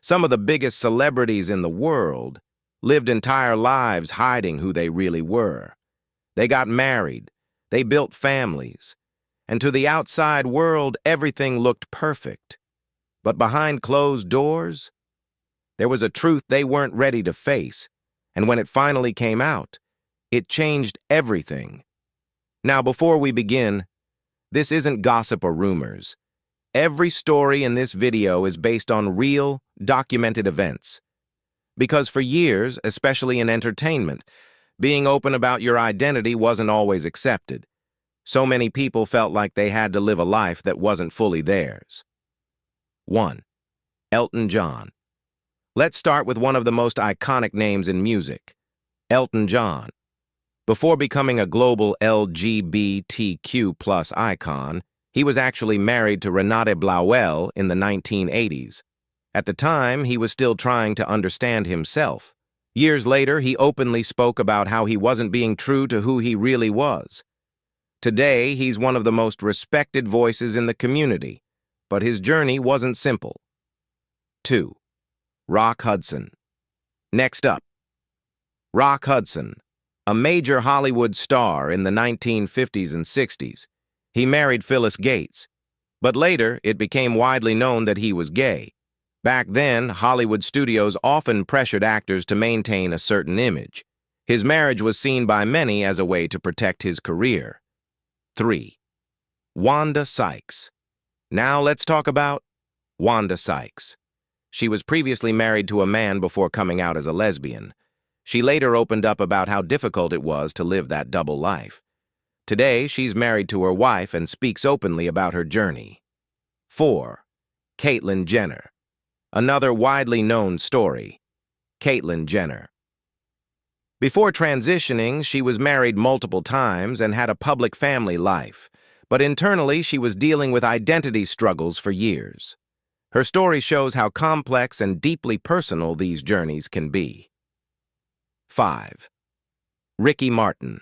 Some of the biggest celebrities in the world lived entire lives hiding who they really were. They got married, they built families, and to the outside world, everything looked perfect. But behind closed doors, there was a truth they weren't ready to face, and when it finally came out, it changed everything. Now, before we begin, this isn't gossip or rumors. Every story in this video is based on real, documented events. Because for years, especially in entertainment, being open about your identity wasn't always accepted. So many people felt like they had to live a life that wasn't fully theirs. 1. Elton John. Let's start with one of the most iconic names in music, Elton John. Before becoming a global LGBTQ+ icon, he was actually married to Renate Blauell in the 1980s. At the time, he was still trying to understand himself. Years later, he openly spoke about how he wasn't being true to who he really was. Today, he's one of the most respected voices in the community, but his journey wasn't simple. 2. Rock Hudson. Next up, Rock Hudson, a major Hollywood star in the 1950s and 60s. He married Phyllis Gates, but later it became widely known that he was gay. Back then, Hollywood studios often pressured actors to maintain a certain image. His marriage was seen by many as a way to protect his career. 3. Wanda Sykes. Now let's talk about Wanda Sykes. She was previously married to a man before coming out as a lesbian. She later opened up about how difficult it was to live that double life. Today, she's married to her wife and speaks openly about her journey. 4. Caitlyn Jenner. Another widely known story, Caitlyn Jenner. Before transitioning, she was married multiple times and had a public family life, but internally she was dealing with identity struggles for years. Her story shows how complex and deeply personal these journeys can be. 5. Ricky Martin.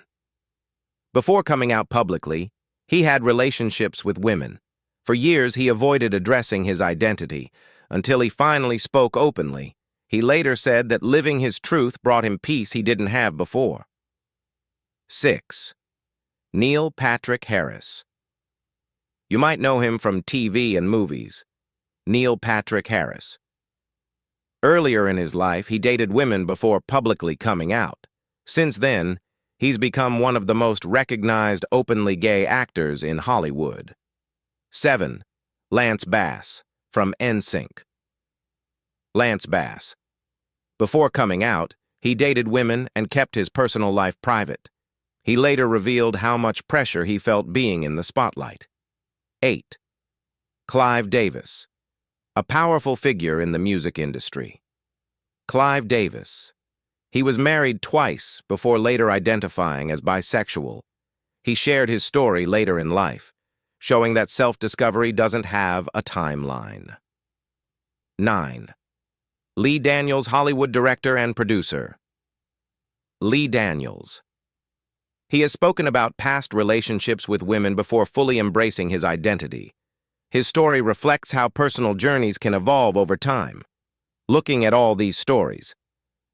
Before coming out publicly, he had relationships with women. For years, he avoided addressing his identity, until he finally spoke openly. He later said that living his truth brought him peace he didn't have before. 6. Neil Patrick Harris. You might know him from TV and movies. Neil Patrick Harris. Earlier in his life, he dated women before publicly coming out. Since then, he's become one of the most recognized openly gay actors in Hollywood. 7. Lance Bass, from NSYNC. Lance Bass. Before coming out, he dated women and kept his personal life private. He later revealed how much pressure he felt being in the spotlight. 8. Clive Davis. A powerful figure in the music industry. Clive Davis. He was married twice before later identifying as bisexual. He shared his story later in life, showing that self-discovery doesn't have a timeline. 9. Lee Daniels, Hollywood director and producer. Lee Daniels. He has spoken about past relationships with women before fully embracing his identity. His story reflects how personal journeys can evolve over time. Looking at all these stories,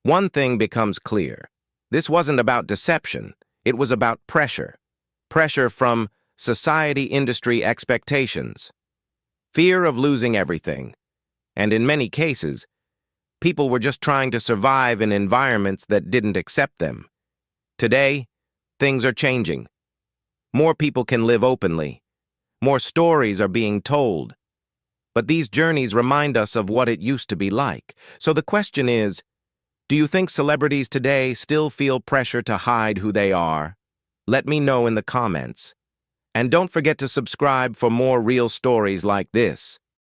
one thing becomes clear. This wasn't about deception, it was about pressure. Pressure from society, industry, expectations. Fear of losing everything. And in many cases, people were just trying to survive in environments that didn't accept them. Today, things are changing. More people can live openly. More stories are being told. But these journeys remind us of what it used to be like. So the question is, do you think celebrities today still feel pressure to hide who they are? Let me know in the comments. And don't forget to subscribe for more real stories like this.